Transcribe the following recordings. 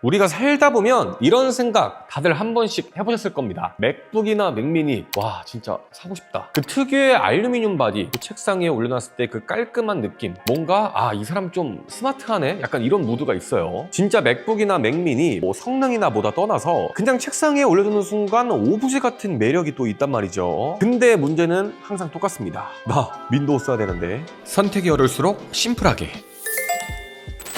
우리가 살다 보면 이런 생각 다들 한 번씩 해보셨을 겁니다. 맥북이나 맥미니, 와 진짜 사고 싶다. 그 특유의 알루미늄 바디, 그 책상 위에 올려놨을 때 그 깔끔한 느낌, 뭔가 이 사람 좀 스마트하네? 약간 이런 무드가 있어요. 진짜 맥북이나 맥미니 뭐 성능이나 뭐다 떠나서 그냥 책상 위에 올려두는 순간 오브제 같은 매력이 또 있단 말이죠. 근데 문제는 항상 똑같습니다. 나 윈도우 써야 되는데. 선택이 어려울수록 심플하게.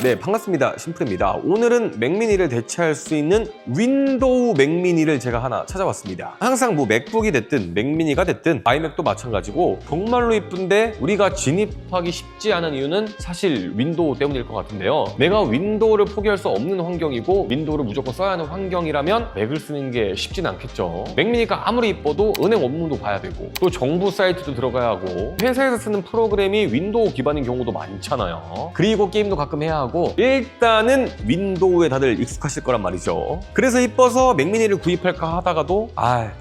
네, 반갑습니다. 심플입니다. 오늘은 맥미니를 대체할 수 있는 윈도우 맥미니를 제가 하나 찾아왔습니다. 항상 뭐 맥북이 됐든 맥미니가 됐든 아이맥도 마찬가지고 정말로 이쁜데 우리가 진입하기 쉽지 않은 이유는 사실 윈도우 때문일 것 같은데요. 내가 윈도우를 포기할 수 없는 환경이고 윈도우를 무조건 써야 하는 환경이라면 맥을 쓰는 게 쉽진 않겠죠. 맥미니가 아무리 이뻐도 은행 업무도 봐야 되고 또 정부 사이트도 들어가야 하고 회사에서 쓰는 프로그램이 윈도우 기반인 경우도 많잖아요. 그리고 게임도 가끔 해야 하고 일단은 윈도우에 다들 익숙하실 거란 말이죠. 그래서 이뻐서 맥미니를 구입할까 하다가도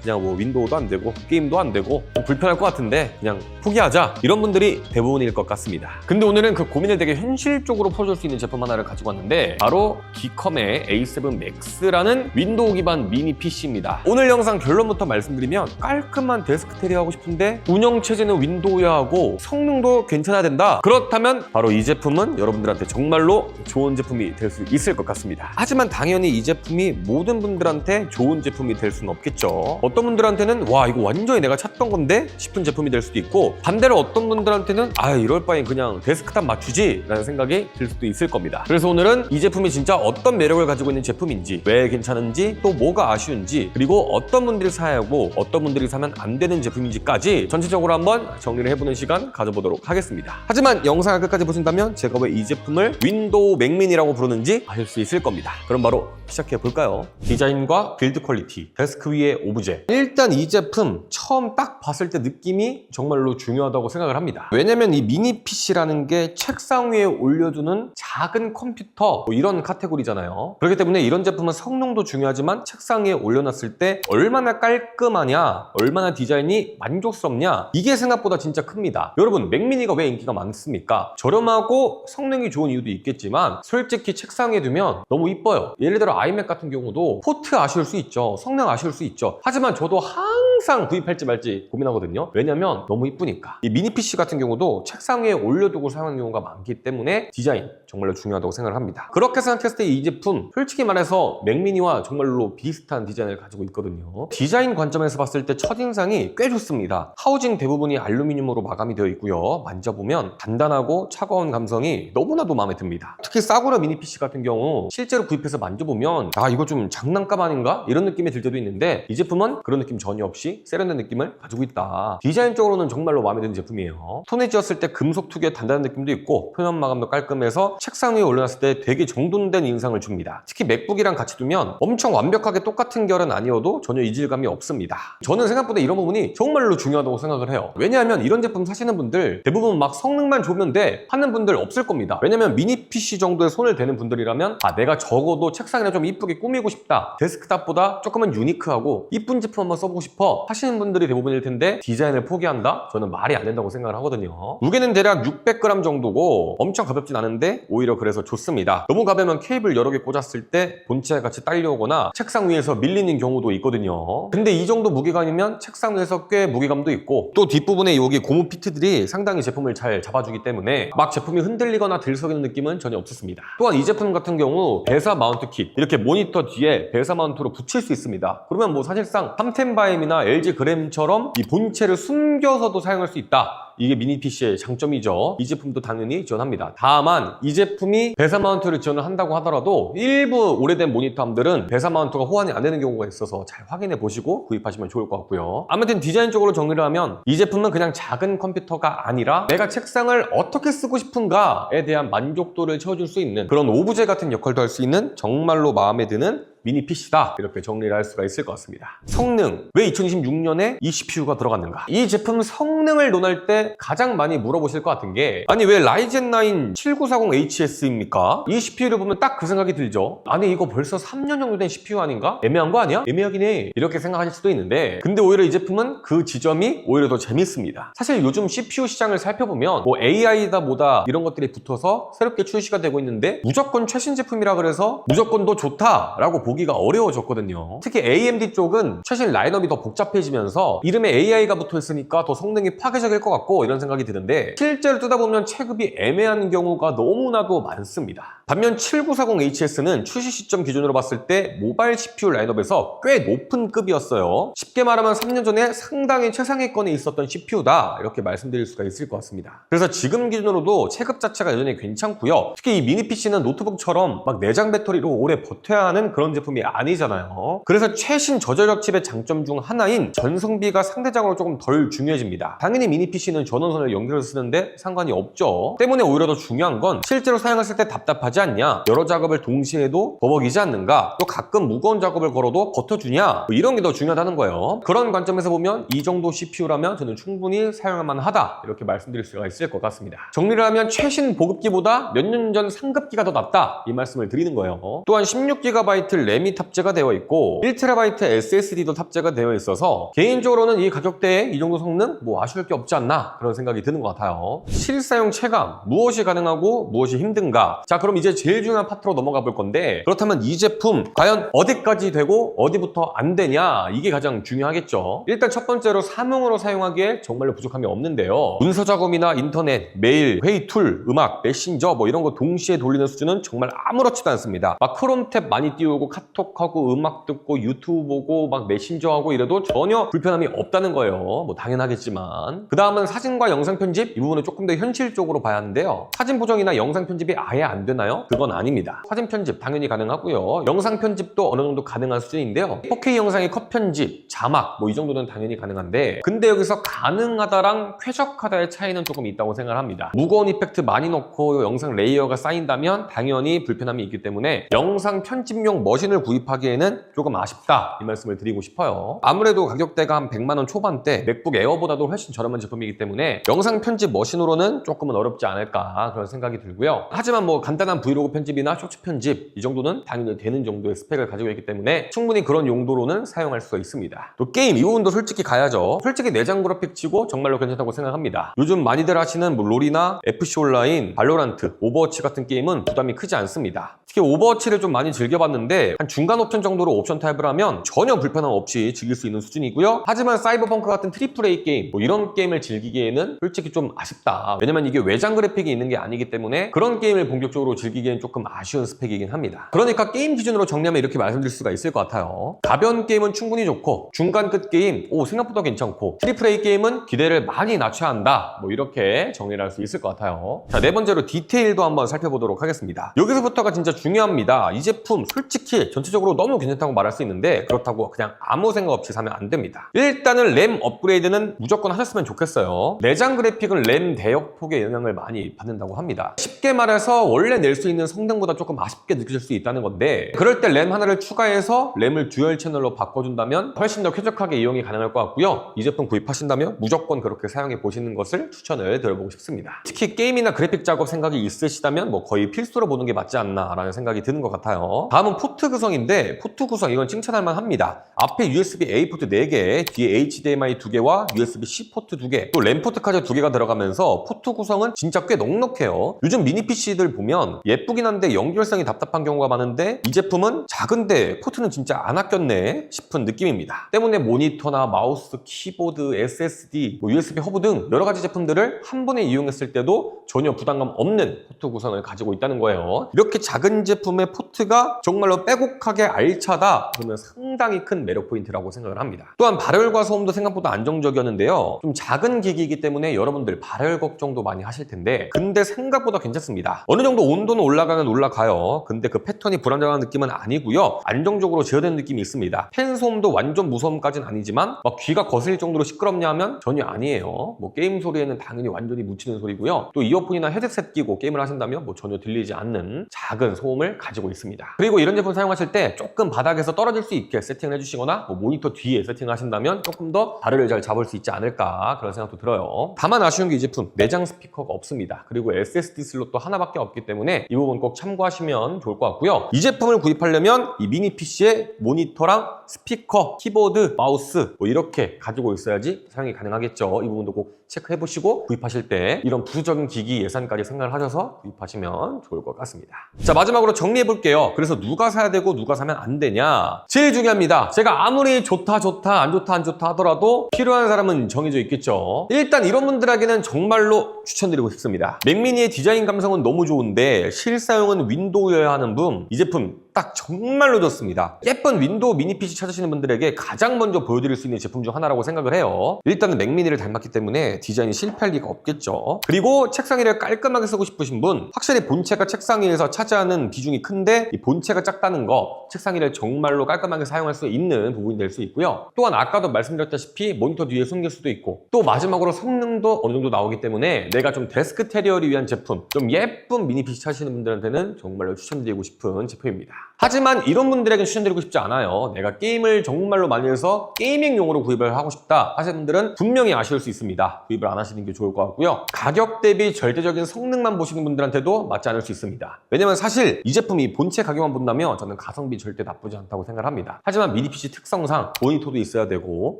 그냥 뭐 윈도우도 안 되고 게임도 안 되고 불편할 것 같은데 그냥 포기하자, 이런 분들이 대부분일 것 같습니다. 근데 오늘은 그 고민을 되게 현실적으로 풀어줄 수 있는 제품 하나를 가지고 왔는데 바로 기컴의 A7 Max라는 윈도우 기반 미니 PC입니다. 오늘 영상 결론부터 말씀드리면 깔끔한 데스크텔이 하고 싶은데 운영체제는 윈도우여야 하고 성능도 괜찮아야 된다. 그렇다면 바로 이 제품은 여러분들한테 정말로 좋은 제품이 될 수 있을 것 같습니다. 하지만 당연히 이 제품이 모든 분들한테 좋은 제품이 될 수는 없겠죠. 어떤 분들한테는 와 이거 완전히 내가 찾던 건데 싶은 제품이 될 수도 있고, 반대로 어떤 분들한테는 이럴 바엔 그냥 데스크탑 맞추지 라는 생각이 들 수도 있을 겁니다. 그래서 오늘은 이 제품이 진짜 어떤 매력을 가지고 있는 제품인지, 왜 괜찮은지, 또 뭐가 아쉬운지, 그리고 어떤 분들이 사야 하고 어떤 분들이 사면 안 되는 제품인지까지 전체적으로 한번 정리를 해보는 시간 가져보도록 하겠습니다. 하지만 영상을 끝까지 보신다면 제가 왜 이 제품을 윈도우 맥미니라고 부르는지 아실 수 있을 겁니다. 그럼 바로 시작해 볼까요? 디자인과 빌드 퀄리티, 데스크 위의 오브제. 일단 이 제품 처음 딱 봤을 때 느낌이 정말로 중요하다고 생각을 합니다. 왜냐면 이 미니 PC라는 게 책상 위에 올려두는 작은 컴퓨터 이런 카테고리잖아요. 그렇기 때문에 이런 제품은 성능도 중요하지만 책상 위에 올려놨을 때 얼마나 깔끔하냐, 얼마나 디자인이 만족스럽냐, 이게 생각보다 진짜 큽니다. 여러분, 맥미니가 왜 인기가 많습니까? 저렴하고 성능이 좋은 이유도 있겠지만 솔직히 책상 위에 두면 너무 이뻐요. 예를 들어 아이맥 같은 경우도 포트 아쉬울 수 있죠, 성능 아쉬울 수 있죠. 하지만 저도 항상 구입할지 말지 고민하거든요. 왜냐면 너무 이쁘니까. 이 미니 PC 같은 경우도 책상 위에 올려두고 사용하는 경우가 많기 때문에 디자인 정말로 중요하다고 생각을 합니다. 그렇게 생각했을 때 이 제품 솔직히 말해서 맥미니와 정말로 비슷한 디자인을 가지고 있거든요. 디자인 관점에서 봤을 때 첫인상이 꽤 좋습니다. 하우징 대부분이 알루미늄으로 마감이 되어 있고요. 만져보면 단단하고 차가운 감성이 너무나도 마음에 듭니다. 특히 싸구려 미니 PC 같은 경우 실제로 구입해서 만져보면 이거 좀 장난감 아닌가? 이런 느낌이 들 때도 있는데 이 제품은 그런 느낌 전혀 없이 세련된 느낌을 가지고 있다. 디자인적으로는 정말로 마음에 드는 제품이에요. 손에 쥐었을 때 금속 특유의 단단한 느낌도 있고 표면 마감도 깔끔해서 책상 위에 올려놨을 때 되게 정돈된 인상을 줍니다. 특히 맥북이랑 같이 두면 엄청 완벽하게 똑같은 결은 아니어도 전혀 이질감이 없습니다. 저는 생각보다 이런 부분이 정말로 중요하다고 생각을 해요. 왜냐하면 이런 제품 사시는 분들 대부분 막 성능만 좋으면 돼 하는 분들 없을 겁니다. 왜냐면 미니 PC 정도에 손을 대는 분들이라면 내가 적어도 책상이나 좀 이쁘게 꾸미고 싶다, 데스크탑보다 조금은 유니크하고 이쁜 제품 한번 써보고 싶어 하시는 분들이 대부분일 텐데 디자인을 포기한다? 저는 말이 안 된다고 생각을 하거든요. 무게는 대략 600g 정도고 엄청 가볍진 않은데 오히려 그래서 좋습니다. 너무 가벼우면 케이블 여러 개 꽂았을 때 본체에 같이 딸려오거나 책상 위에서 밀리는 경우도 있거든요. 근데 이 정도 무게감이면 책상 위에서 꽤 무게감도 있고, 또 뒷부분에 여기 고무 피트들이 상당히 제품을 잘 잡아주기 때문에 막 제품이 흔들리거나 들썩이는 느낌은 전혀 없었습니다. 또한 이 제품 같은 경우 배사 마운트 킷, 이렇게 모니터 뒤에 배사 마운트로 붙일 수 있습니다. 그러면 뭐 사실상 삼텐바임이나 LG 그램처럼 이 본체를 숨겨서도 사용할 수 있다. 이게 미니 PC의 장점이죠. 이 제품도 당연히 지원합니다. 다만 이 제품이 배사 마운트를 지원을 한다고 하더라도 일부 오래된 모니터함들은 배사 마운트가 호환이 안 되는 경우가 있어서 잘 확인해 보시고 구입하시면 좋을 것 같고요. 아무튼 디자인적으로 정리를 하면 이 제품은 그냥 작은 컴퓨터가 아니라 내가 책상을 어떻게 쓰고 싶은가에 대한 만족도를 채워줄 수 있는 그런 오브제 같은 역할도 할 수 있는 정말로 마음에 드는 미니 PC다 이렇게 정리를 할 수가 있을 것 같습니다. 성능, 왜 2026년에 이 CPU가 들어갔는가? 이 제품 성능을 논할 때 가장 많이 물어보실 것 같은 게 아니 왜 라이젠 9 7940HS입니까? 이 CPU를 보면 딱 그 생각이 들죠. 아니 이거 벌써 3년 정도 된 CPU 아닌가? 애매한 거 아니야? 애매하긴 해 이렇게 생각하실 수도 있는데 근데 오히려 이 제품은 그 지점이 오히려 더 재밌습니다. 사실 요즘 CPU 시장을 살펴보면 뭐 AI다 뭐다 이런 것들이 붙어서 새롭게 출시가 되고 있는데 무조건 최신 제품이라 그래서 무조건 더 좋다라고 보기가 어려워졌거든요. 특히 AMD 쪽은 최신 라인업이 더 복잡해지면서 이름에 AI가 붙어있으니까 더 성능이 파괴적일 것 같고 이런 생각이 드는데 실제로 뜯어보면 체급이 애매한 경우가 너무나도 많습니다. 반면 7940HS는 출시 시점 기준으로 봤을 때 모바일 CPU 라인업에서 꽤 높은 급이었어요. 쉽게 말하면 3년 전에 상당히 최상위권에 있었던 CPU다 이렇게 말씀드릴 수가 있을 것 같습니다. 그래서 지금 기준으로도 체급 자체가 여전히 괜찮고요. 특히 이 미니 PC는 노트북처럼 막 내장 배터리로 오래 버텨야 하는 그런 제품이 아니잖아요. 그래서 최신 저저력 칩의 장점 중 하나인 전성비가 상대적으로 조금 덜 중요해집니다. 당연히 미니 PC는 전원선을 연결해서 쓰는데 상관이 없죠. 때문에 오히려 더 중요한 건 실제로 사용했을 때 답답하지 않냐, 여러 작업을 동시에 해도 버벅이지 않는가, 또 가끔 무거운 작업을 걸어도 버텨주냐, 뭐 이런 게 더 중요하다는 거예요. 그런 관점에서 보면 이 정도 CPU라면 저는 충분히 사용할 만하다 이렇게 말씀드릴 수가 있을 것 같습니다. 정리를 하면 최신 보급기보다 몇 년 전 상급기가 더 낫다 이 말씀을 드리는 거예요. 또한 16GB 램이 탑재가 되어 있고 1TB SSD도 탑재가 되어 있어서 개인적으로는 이 가격대에 이 정도 성능 뭐 아쉬울 게 없지 않나 그런 생각이 드는 것 같아요. 실사용 체감, 무엇이 가능하고 무엇이 힘든가. 자, 그럼 이제 제일 중요한 파트로 넘어가 볼 건데 그렇다면 이 제품 과연 어디까지 되고 어디부터 안 되냐 이게 가장 중요하겠죠. 일단 첫 번째로 사무용으로 사용하기에 정말로 부족함이 없는데요. 문서 작업이나 인터넷, 메일, 회의 툴, 음악, 메신저 뭐 이런 거 동시에 돌리는 수준은 정말 아무렇지도 않습니다. 막 크롬 탭 많이 띄우고 카톡하고 음악 듣고 유튜브 보고 막 메신저 하고 이래도 전혀 불편함이 없다는 거예요. 뭐 당연하겠지만 그 다음은 사진과 영상 편집 이 부분은 조금 더 현실적으로 봐야 하는데요. 사진 보정이나 영상 편집이 아예 안 되나요? 그건 아닙니다. 사진 편집 당연히 가능하고요. 영상 편집도 어느 정도 가능한 수준인데요. 4K 영상의 컷 편집, 자막 뭐 이 정도는 당연히 가능한데 근데 여기서 가능하다랑 쾌적하다의 차이는 조금 있다고 생각합니다. 무거운 이펙트 많이 넣고 영상 레이어가 쌓인다면 당연히 불편함이 있기 때문에 영상 편집용 머신을 구입하기에는 조금 아쉽다 이 말씀을 드리고 싶어요. 아무래도 가격대가 한 100만 원 초반대 맥북 에어보다도 훨씬 저렴한 제품이기 때문에 영상 편집 머신으로는 조금은 어렵지 않을까 그런 생각이 들고요. 하지만 뭐 간단한 브이로그 편집이나 쇼츠 편집 이 정도는 당연히 되는 정도의 스펙을 가지고 있기 때문에 충분히 그런 용도로는 사용할 수가 있습니다. 또 게임 이 부분도 솔직히 가야죠. 솔직히 내장 그래픽 치고 정말로 괜찮다고 생각합니다. 요즘 많이들 하시는 뭐 롤이나 FC 온라인, 발로란트, 오버워치 같은 게임은 부담이 크지 않습니다. 특히 오버워치를 좀 많이 즐겨봤는데 한 중간 옵션 정도로 옵션 타입을 하면 전혀 불편함 없이 즐길 수 있는 수준이고요. 하지만 사이버펑크 같은 트리플 A 게임 뭐 이런 게임을 즐기기에는 솔직히 좀 아쉽다. 왜냐면 이게 외장 그래픽이 있는 게 아니기 때문에 그런 게임을 본격적으로 즐기기엔 조금 아쉬운 스펙이긴 합니다. 그러니까 게임 기준으로 정리하면 이렇게 말씀드릴 수가 있을 것 같아요. 가벼운 게임은 충분히 좋고 중간급 게임 생각보다 괜찮고 트리플 A 게임은 기대를 많이 낮춰야 한다. 뭐 이렇게 정리를 할 수 있을 것 같아요. 자, 네 번째로 디테일도 한번 살펴보도록 하겠습니다. 여기서부터가 진짜 중요합니다. 이 제품 솔직히 전체적으로 너무 괜찮다고 말할 수 있는데 그렇다고 그냥 아무 생각 없이 사면 안 됩니다. 일단은 램 업그레이드는 무조건 하셨으면 좋겠어요. 내장 그래픽은 램 대역폭의 영향을 많이 받는다고 합니다. 쉽게 말해서 원래 낼 수 있는 성능보다 조금 아쉽게 느껴질 수 있다는 건데 그럴 때 램 하나를 추가해서 램을 듀얼 채널로 바꿔준다면 훨씬 더 쾌적하게 이용이 가능할 것 같고요. 이 제품 구입하신다면 무조건 그렇게 사용해 보시는 것을 추천을 드려보고 싶습니다. 특히 게임이나 그래픽 작업 생각이 있으시다면 뭐 거의 필수로 보는 게 맞지 않나 라는 생각이 드는 것 같아요. 다음은 포트 구성인데 포트 구성 이건 칭찬할 만합니다. 앞에 USB-A 포트 4개, 뒤에 HDMI 2개와 USB-C 포트 2개, 또 램 포트까지 2개가 들어가면서 포트 구성은 진짜 꽤 넉넉해요. 요즘 미니 PC들 보면 예쁘긴 한데 연결성이 답답한 경우가 많은데 이 제품은 작은데 포트는 진짜 안 아꼈네 싶은 느낌입니다. 때문에 모니터나 마우스, 키보드, SSD, USB 허브 등 여러 가지 제품들을 한 번에 이용했을 때도 전혀 부담감 없는 포트 구성을 가지고 있다는 거예요. 이렇게 작은 제품의 포트가 정말로 빼곡하게 알차다 그러면 상당히 큰 매력 포인트라고 생각을 합니다. 또한 발열과 소음도 생각보다 안정적이었는데요. 좀 작은 기기이기 때문에 여러분들 발열 걱정도 많이 하실 텐데 근데 생각보다 괜찮습니다. 어느 정도 온도는 올라가면 올라가요. 근데 그 패턴이 불안정한 느낌은 아니고요. 안정적으로 제어되는 느낌이 있습니다. 팬 소음도 완전 무소음까지는 아니지만 막 귀가 거슬릴 정도로 시끄럽냐 하면 전혀 아니에요. 뭐 게임 소리에는 당연히 완전히 묻히는 소리고요. 또 이어폰이나 헤드셋 끼고 게임을 하신다면 뭐 전혀 들리지 않는 작은 소음을 가지고 있습니다. 그리고 이런 제품 사용하실 때 조금 바닥에서 떨어질 수 있게 세팅을 해주시거나 뭐 모니터 뒤에 세팅을 하신다면 조금 더 발을 잘 잡을 수 있지 않을까 그런 생각도 들어요. 다만 아쉬운 게 이 제품 내장 스피커가 없습니다. 그리고 SSD 슬롯도 하나밖에 없기 때문에 이 부분 꼭 참고하시면 좋을 것 같고요. 이 제품을 구입하려면 이 미니 PC에 모니터랑 스피커, 키보드, 마우스 뭐 이렇게 가지고 있어야지 사용이 가능하겠죠. 이 부분도 꼭 체크해 보시고 구입하실 때 이런 부수적인 기기 예산까지 생각을 하셔서 구입하시면 좋을 것 같습니다. 자, 마지막으로 정리해 볼게요. 그래서 누가 사야 되고 누가 사면 안 되냐? 제일 중요합니다. 제가 아무리 좋다 안 좋다 하더라도 필요한 사람은 정해져 있겠죠. 일단 이런 분들에게는 정말로 추천드리고 싶습니다. 맥미니의 디자인 감성은 너무 좋은데 실사용은 윈도우여야 하는 분, 이 제품 딱 정말로 좋습니다. 예쁜 윈도우 미니 PC 찾으시는 분들에게 가장 먼저 보여드릴 수 있는 제품 중 하나라고 생각을 해요. 일단은 맥미니를 닮았기 때문에 디자인이 실패할 리가 없겠죠. 그리고 책상 위를 깔끔하게 쓰고 싶으신 분, 확실히 본체가 책상 위에서 차지하는 비중이 큰데 이 본체가 작다는 거, 책상 위를 정말로 깔끔하게 사용할 수 있는 부분이 될 수 있고요. 또한 아까도 말씀드렸다시피 모니터 뒤에 숨길 수도 있고, 또 마지막으로 성능도 어느 정도 나오기 때문에 내가 좀 데스크 테리어를 위한 제품, 좀 예쁜 미니 PC 찾으시는 분들한테는 정말로 추천드리고 싶은 제품입니다. 하지만 이런 분들에게 추천드리고 싶지 않아요. 내가 게임을 정말로 많이 해서 게이밍용으로 구입을 하고 싶다 하시는 분들은 분명히 아쉬울 수 있습니다. 구입을 안 하시는 게 좋을 것 같고요. 가격 대비 절대적인 성능만 보시는 분들한테도 맞지 않을 수 있습니다. 왜냐면 사실 이 제품이 본체 가격만 본다면 저는 가성비 절대 나쁘지 않다고 생각을 합니다. 하지만 미니 PC 특성상 모니터도 있어야 되고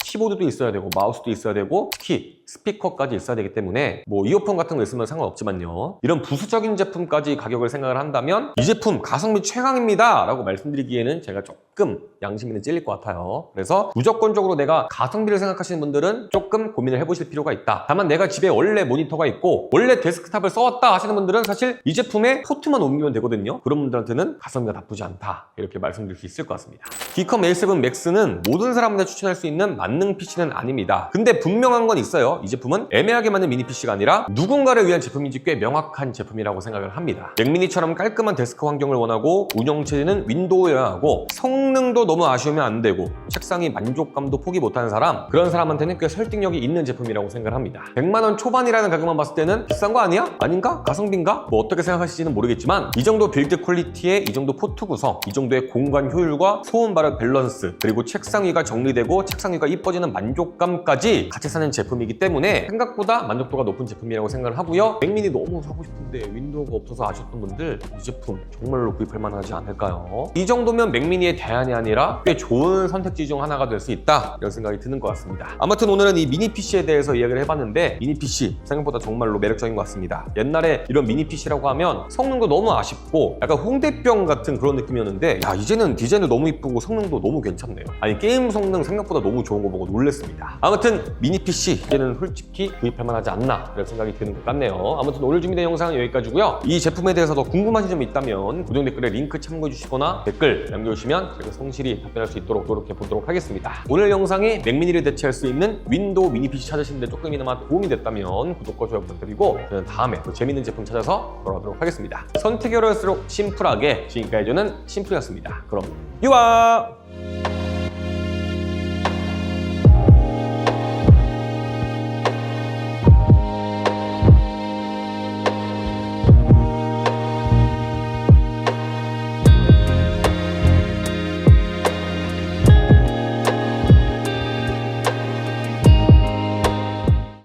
키보드도 있어야 되고 마우스도 있어야 되고 특히 스피커까지 있어야 되기 때문에 뭐 이어폰 같은 거 있으면 상관없지만요. 이런 부수적인 제품까지 가격을 생각을 한다면 이 제품 가성비 최강입니다 라고 말씀드리기에는 제가 조금 양심이 찔릴 것 같아요. 그래서 무조건적으로 내가 가성비를 생각하시는 분들은 조금 고민을 해보실 필요가 있다. 다만 내가 집에 원래 모니터가 있고 원래 데스크탑을 써왔다 하시는 분들은 사실 이 제품에 포트만 옮기면 되거든요. 그런 분들한테는 가성비가 나쁘지 않다 이렇게 말씀드릴 수 있을 것 같습니다. D컴 A7 Max는 모든 사람한테 추천할 수 있는 만능 PC는 아닙니다. 근데 분명한 건 있어요. 이 제품은 애매하게 만든 미니 PC가 아니라 누군가를 위한 제품인지 꽤 명확한 제품이라고 생각을 합니다. 맥미니처럼 깔끔한 데스크 환경을 원하고 운영체제는 윈도우여야 하고 성능도 너무 아쉬우면 안 되고 책상이 만족감도 포기 못하는 사람, 그런 사람한테는 꽤 설득력이 있는 제품이라고 생각을 합니다. 100만 원 초반이라는 가격만 봤을 때는 비싼 거 아니야? 아닌가? 가성비인가? 뭐 어떻게 생각하실지는 모르겠지만 이 정도 빌드 퀄리티에 이 정도 포트 구성, 이 정도의 공간 효율과 소음 발열 밸런스, 그리고 책상 위가 정리되고 책상 위가 이뻐지는 만족감까지 같이 사는 제품이기 때문에 생각보다 만족도가 높은 제품이라고 생각을 하고요. 맥미니 너무 사고 싶은데 윈도우가 없어서 아쉬웠던 분들 이 제품 정말로 구입할 만하지 않을까요? 이 정도면 맥미니의 대안이 아니라 꽤 좋은 선택지 중 하나가 될 수 있다 이런 생각이 드는 것 같습니다. 아무튼 오늘은 이 미니 PC에 대해서 이야기를 해봤는데 미니 PC 생각보다 정말로 매력적인 것 같습니다. 옛날에 이런 미니 PC라고 하면 성능도 너무 아쉽고 약간 홍대병 같은 그런 느낌이었는데 야, 이제는 디자인도 너무 이쁘고 성능도 너무 괜찮네요. 아니 게임 성능 생각보다 너무 좋은 거 보고 놀랬습니다. 아무튼 미니 PC 이제는 솔직히 구입할 만하지 않나 이런 생각이 드는 것 같네요. 아무튼 오늘 준비된 영상은 여기까지고요. 이 제품에 대해서 더 궁금하신 점이 있다면 고정 댓글에 링크 참고해 주시거나 댓글 남겨주시면 제가 성실히 답변할 수 있도록 노력해 보도록 하겠습니다. 오늘 영상이 맥미니를 대체할 수 있는 윈도우 미니 PC 찾으시는데 조금이나마 도움이 됐다면 구독과 좋아요 부탁드리고 저는 다음에 또 재밌는 제품 찾아서 돌아오도록 하겠습니다. 선택이 어려울수록 심플하게, 지금까지 저는 심플이었습니다. 그럼 유아!